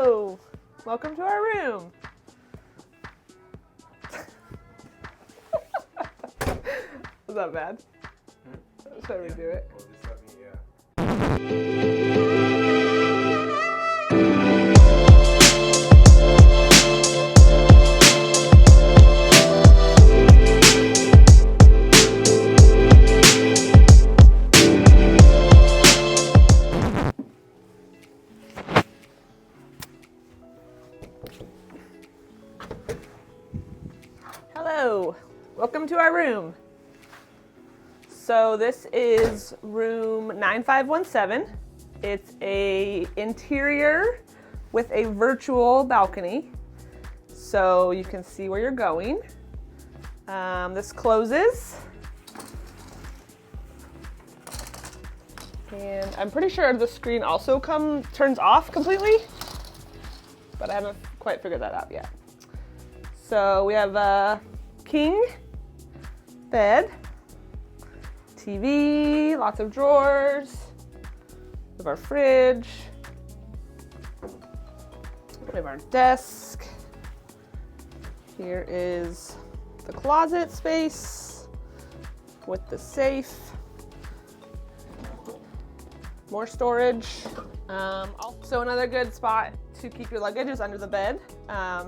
Hello, welcome to our room. Was that bad? Should we do it? Hello, welcome to our room. So this is room 9517. It's a interior with a virtual balcony, so you can see where you're going. This closes, and I'm pretty sure the screen also turns off completely, but I haven't quite figured that out yet. So we have a king bed, TV, lots of drawers, we have our fridge, we have our desk. Here is the closet space with the safe, more storage. Also another good spot to keep your luggage is under the bed.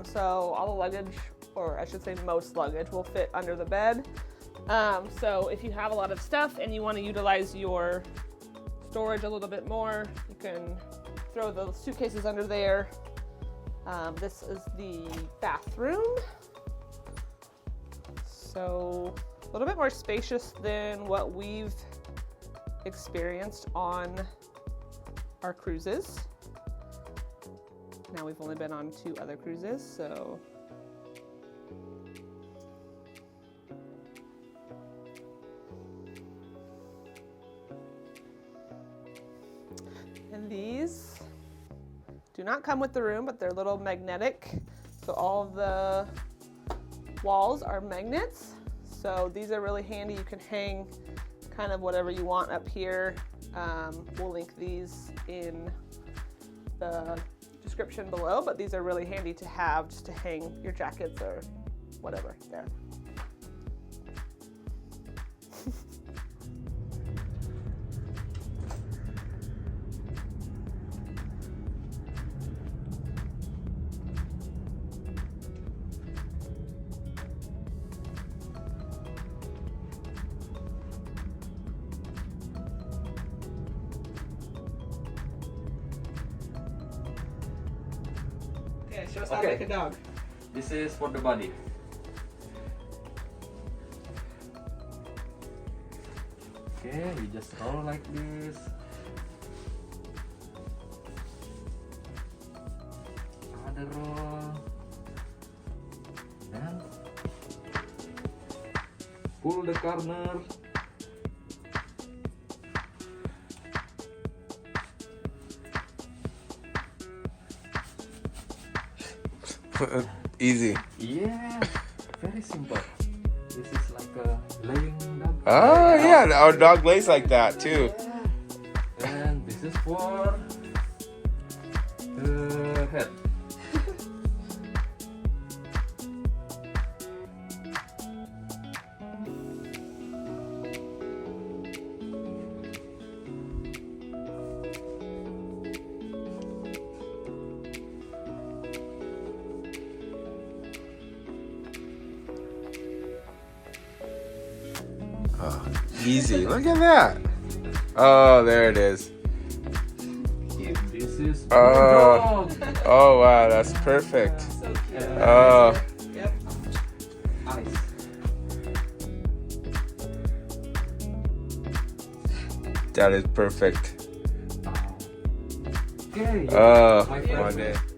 So all the luggage, or I should say most luggage, will fit under the bed. So if you have a lot of stuff and you want to utilize your storage a little bit more, you can throw the suitcases under there. This is the bathroom. So a little bit more spacious than what we've experienced on our cruises. Now we've only been on 2 other cruises, so and these do not come with the room, but they're little magnetic. So all of the walls are magnets. So these are really handy. You can hang kind of whatever you want up here. We'll link these in the description below, but these are really handy to have just to hang your jackets or whatever there. Show us how to make a dog. This is for the body. Okay, you just roll like this. Another roll. Then pull the corner. Easy. Yeah, very simple. This is like a laying dog. Oh yeah, our dog lays like that too. Yeah. And this is for the head. Oh, easy. Look at that. Oh, there it is. This is Oh. dog. Oh wow, that's perfect. So cute. Oh, Yep. Eyes. that is perfect. Okay. Oh, My one favorite. day.